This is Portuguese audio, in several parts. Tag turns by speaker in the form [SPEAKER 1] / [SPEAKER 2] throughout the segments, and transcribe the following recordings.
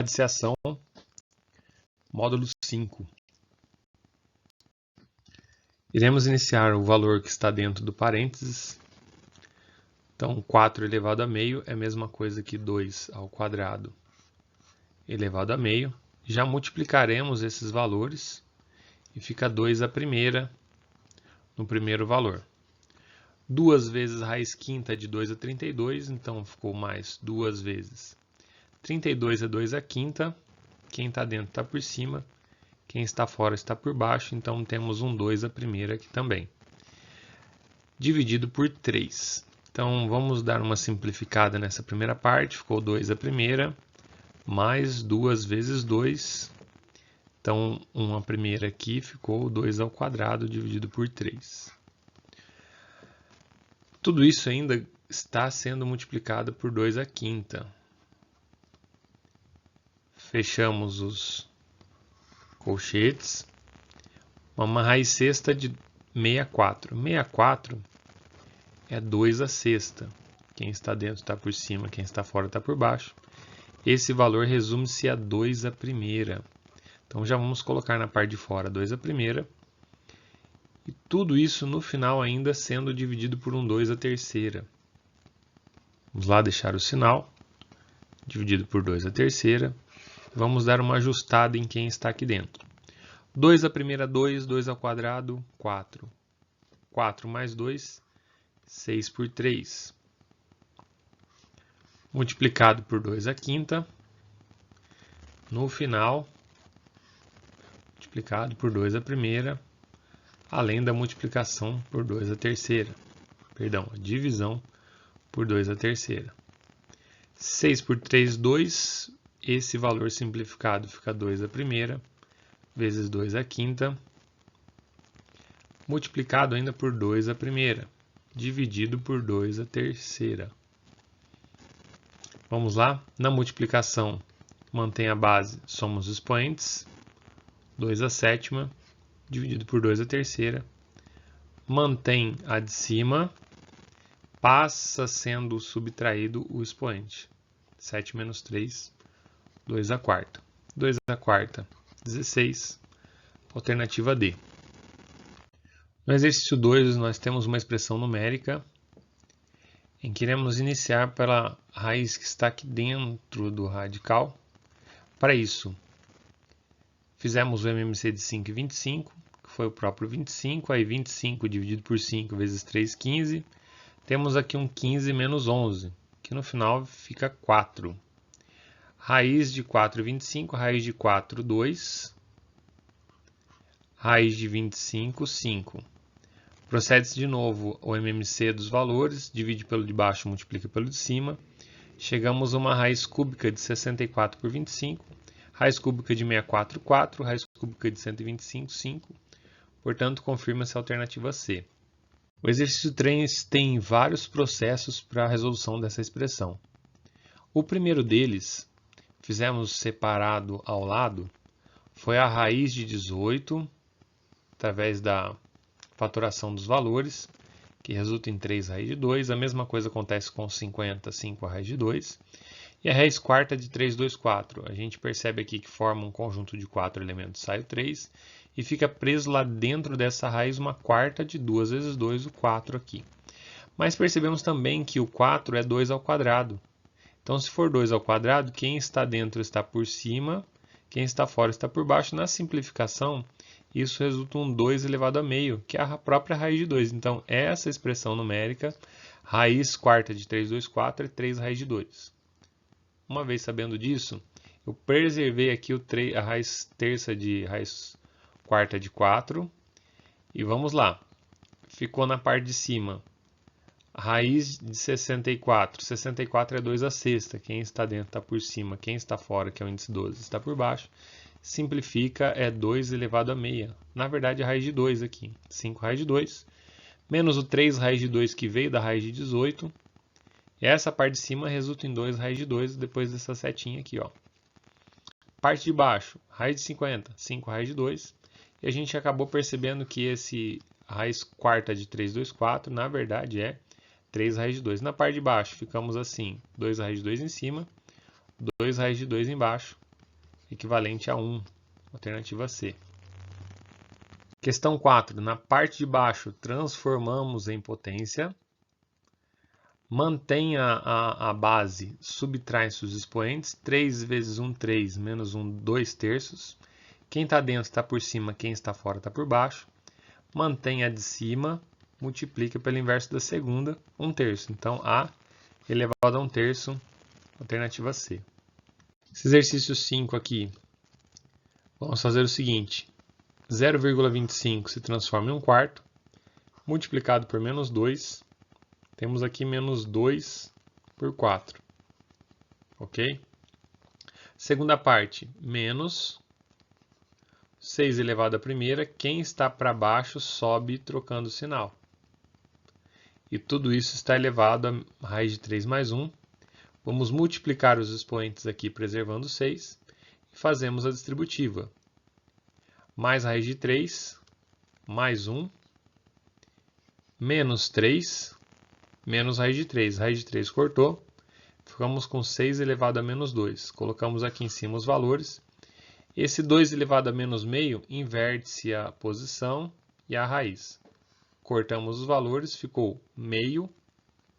[SPEAKER 1] Radiciação, módulo 5. Iremos iniciar o valor que está dentro do parênteses. Então, 4 elevado a meio é a mesma coisa que 2 ao quadrado elevado a meio. Já multiplicaremos esses valores e fica 2 a primeira no primeiro valor. 2 vezes raiz quinta de 2 a 32, então ficou mais 2 vezes 32 é 2 a quinta. Quem está dentro está por cima, quem está fora está por baixo, então temos um 2 a primeira aqui também. Dividido por 3. Então vamos dar uma simplificada nessa primeira parte, ficou 2 a primeira, mais 2 vezes 2. Então 1 a primeira aqui ficou 2 ao quadrado dividido por 3. Tudo isso ainda está sendo multiplicado por 2 a quinta. Fechamos os colchetes. Uma raiz sexta de 64. 64 é 2 a sexta. Quem está dentro está por cima, quem está fora está por baixo. Esse valor resume-se a 2 a primeira. Então já vamos colocar na parte de fora 2 a primeira. E tudo isso no final ainda sendo dividido por um 2 a terceira. Vamos lá deixar o sinal. Dividido por 2 a terceira. Vamos dar uma ajustada em quem está aqui dentro. 2 a primeira, 2. 2 ao quadrado, 4. 4 mais 2, 6 por 3. Multiplicado por 2 a quinta. No final, multiplicado por 2 a primeira, além da multiplicação por 2 a terceira. Perdão, a divisão por 2 a terceira. 6 por 3, 2. Esse valor simplificado fica 2 a primeira, vezes 2 a quinta, multiplicado ainda por 2 a primeira, dividido por 2 a terceira. Vamos lá? Na multiplicação, mantém a base, somos os expoentes, 2 a sétima, dividido por 2 a terceira, mantém a de cima, passa sendo subtraído o expoente. 7 menos 3, 2 a quarta. 2 a quarta, 16. Alternativa D. No exercício 2, nós temos uma expressão numérica em que iremos iniciar pela raiz que está aqui dentro do radical. Para isso, fizemos o MMC de 5 e 25, que foi o próprio 25. Aí 25 dividido por 5 vezes 3, 15. Temos aqui um 15 menos 11, que no final fica 4. Raiz de 4 é 25, raiz de 4, 2. Raiz de 25, 5. Procede-se de novo o MMC dos valores, divide pelo de baixo, multiplica pelo de cima. Chegamos a uma raiz cúbica de 64 por 25, raiz cúbica de 64, 4, raiz cúbica de 125, 5. Portanto, confirma-se a alternativa C. O exercício 3 tem vários processos para a resolução dessa expressão. O primeiro deles, fizemos separado ao lado, foi a raiz de 18, através da fatoração dos valores, que resulta em 3 raiz de 2. A mesma coisa acontece com 50, 5 raiz de 2. E a raiz quarta de 3, 2, 4. A gente percebe aqui que forma um conjunto de 4 elementos, sai o 3, e fica preso lá dentro dessa raiz uma quarta de 2 vezes 2, o 4 aqui. Mas percebemos também que o 4 é 2 ao quadrado. Então, se for 2 ao quadrado, quem está dentro está por cima, quem está fora está por baixo. Na simplificação, isso resulta em um 2 elevado a meio, que é a própria raiz de 2. Então, essa expressão numérica, raiz quarta de 3, 2, 4, é 3 raiz de 2. Uma vez sabendo disso, eu preservei aqui a raiz terça de raiz quarta de 4. E vamos lá. Ficou na parte de cima. Raiz de 64. 64 é 2 a sexta. Quem está dentro está por cima. Quem está fora, que é o índice 12, está por baixo. Simplifica, é 2 elevado a meia. Na verdade, a raiz de 2 aqui. 5 raiz de 2. Menos o 3 raiz de 2 que veio da raiz de 18. E essa parte de cima resulta em 2 raiz de 2 depois dessa setinha aqui, ó. Parte de baixo, raiz de 50. 5 raiz de 2. E a gente acabou percebendo que esse raiz quarta de 3, 2, 4, na verdade é 3 raiz de 2. Na parte de baixo ficamos assim, 2 raiz de 2 em cima, 2 raiz de 2 embaixo. equivalente a 1, alternativa C. Questão 4. Na parte de baixo, transformamos em potência. Mantenha a base, subtrai-se os expoentes. 3 vezes 1, 3, menos 1, 2 terços. Quem está dentro está por cima, quem está fora está por baixo. Mantenha a de cima, multiplica pelo inverso da segunda, 1 terço. Então, A elevado a 1 terço, alternativa C. Esse exercício 5 aqui, vamos fazer o seguinte. 0,25 se transforma em 1 quarto, multiplicado por menos 2, temos aqui menos 2 por 4, ok? Segunda parte, menos 6 elevado à primeira, quem está para baixo sobe trocando o sinal. E tudo isso está elevado a raiz de 3 mais 1. Vamos multiplicar os expoentes aqui preservando 6 e fazemos a distributiva. Mais raiz de 3, mais 1, menos 3, menos raiz de 3. Raiz de 3 cortou, ficamos com 6 elevado a menos 2. Colocamos aqui em cima os valores. Esse 2 elevado a menos meio inverte-se a posição e a raiz. Cortamos os valores, ficou meio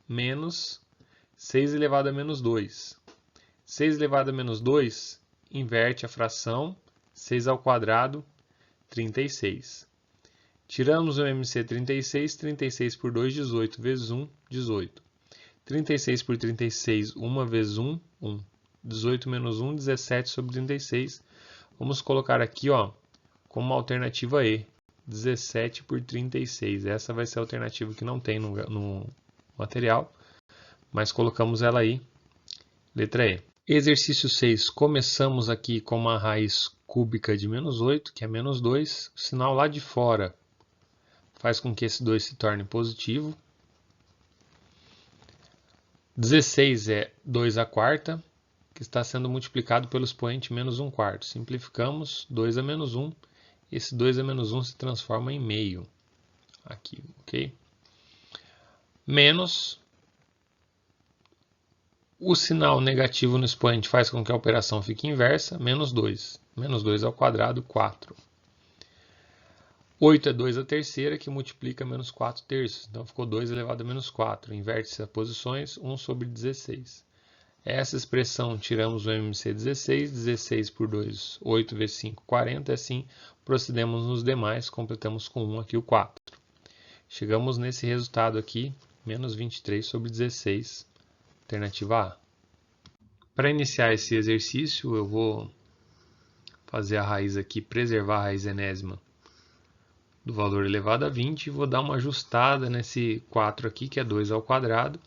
[SPEAKER 1] menos 6 elevado a menos 2. 6 elevado a menos 2 inverte a fração, 6 ao quadrado, 36. Tiramos o MC 36, 36 por 2, 18, vezes 1, 18. 36 por 36, 1 vezes 1, 1. 18 menos 1, 17 sobre 36. Vamos colocar aqui, ó, como alternativa E, 17 por 36. Essa vai ser a alternativa que não tem no material, mas colocamos ela aí, letra E. Exercício 6, começamos aqui com uma raiz cúbica de menos 8, que é menos 2. O sinal lá de fora faz com que esse 2 se torne positivo. 16 é 2 à quarta, que está sendo multiplicado pelo expoente menos 1 quarto. Simplificamos, 2 a menos 1. Esse 2 a menos 1 se transforma em meio. Aqui, ok? Menos. O sinal negativo no expoente faz com que a operação fique inversa, menos 2. Menos 2 ao quadrado, 4. 8 é 2 à terceira, que multiplica menos 4 terços. Então, ficou 2 elevado a menos 4. Inverte-se as posições, 1 sobre 16. Essa expressão, tiramos o MC 16. 16 por 2, 8 vezes 5, 40. Assim, procedemos nos demais, completamos com 1 aqui o 4. Chegamos nesse resultado aqui, menos 23 sobre 16. Alternativa A. Para iniciar esse exercício, eu vou fazer a raiz aqui, preservar a raiz enésima do valor elevado a 20 e vou dar uma ajustada nesse 4 aqui, que é 2 ao quadrado,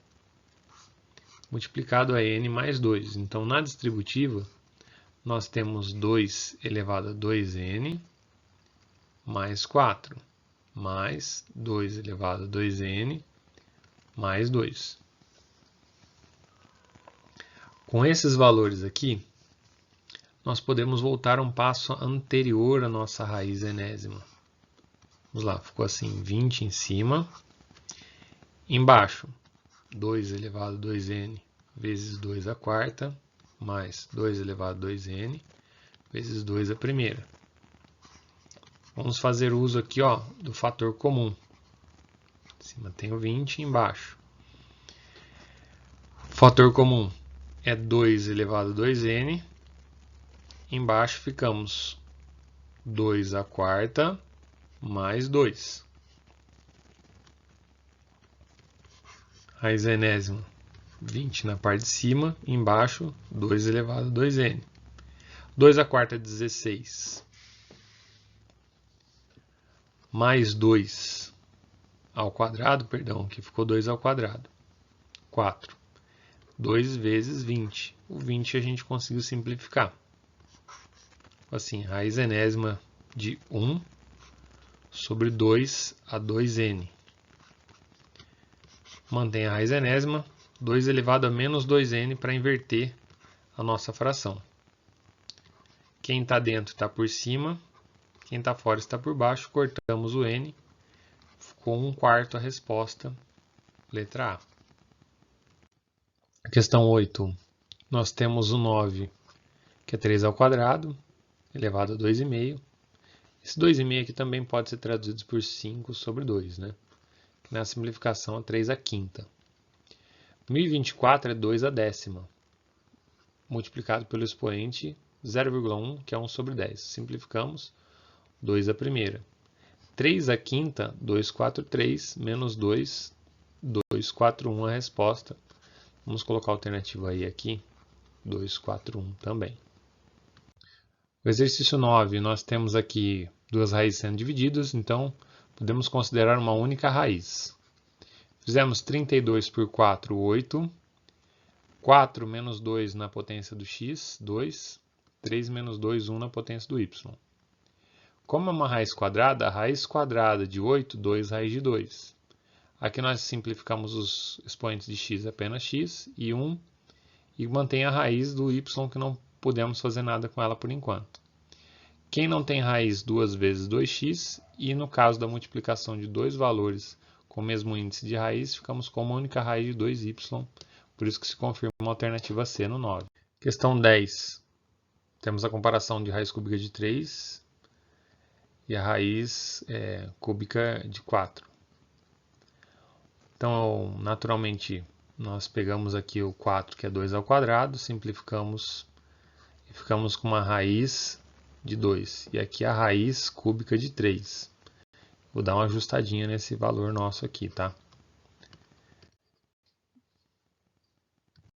[SPEAKER 1] multiplicado a n mais 2. Então, na distributiva, nós temos 2 elevado a 2n mais 4, mais 2 elevado a 2n mais 2. Com esses valores aqui, nós podemos voltar um passo anterior à nossa raiz enésima. Vamos lá, ficou assim, 20 em cima. Embaixo, 2 elevado a 2n vezes 2 à quarta, mais 2 elevado a 2n vezes 2 à primeira. Vamos fazer uso aqui, ó, do fator comum. Em cima tem o 20, embaixo. Fator comum é 2 elevado a 2n. Embaixo ficamos 2 à quarta mais 2. Raiz enésima, 20 na parte de cima. Embaixo, 2 elevado a 2n. 2 à quarta é 16. Mais 2 ao quadrado, perdão, que ficou 2 ao quadrado. 4. 2 vezes 20. O 20 a gente conseguiu simplificar. Assim, raiz enésima de 1 sobre 2 a 2n. Mantém a raiz enésima, 2 elevado a menos 2n para inverter a nossa fração. Quem está dentro está por cima, quem está fora está por baixo. Cortamos o n, ficou 1 quarto a resposta, letra A. Questão 8. Nós temos o 9, que que é 3 ao quadrado, elevado a 2,5. Esse 2,5 aqui também pode ser traduzido por 5 sobre 2, né? Na simplificação, é 3 à quinta. 1024 é 2 à décima, multiplicado pelo expoente 0,1, que é 1 sobre 10. Simplificamos, 2 à primeira. 3 à quinta, 243, menos 2, 241 a resposta. Vamos colocar a alternativa I aqui, 241 também. O exercício 9, nós temos aqui duas raízes sendo divididas, então podemos considerar uma única raiz. Fizemos 32 por 4, 8. 4 menos 2 na potência do x, 2. 3 menos 2, 1 na potência do y. Como é uma raiz quadrada, a raiz quadrada de 8, 2 raiz de 2. Aqui nós simplificamos os expoentes de x apenas x e 1, e mantém a raiz do y que não podemos fazer nada com ela por enquanto. Quem não tem raiz 2 vezes 2x, e no caso da multiplicação de dois valores com o mesmo índice de raiz, ficamos com uma única raiz de 2y, por isso que se confirma a alternativa C no 9. Questão 10. Temos a comparação de raiz cúbica de 3 e a raiz cúbica de 4. Então, naturalmente, nós pegamos aqui o 4, que é 2 ao quadrado, simplificamos e ficamos com uma raiz de 2. E aqui a raiz cúbica de 3. Vou dar uma ajustadinha nesse valor nosso aqui, tá?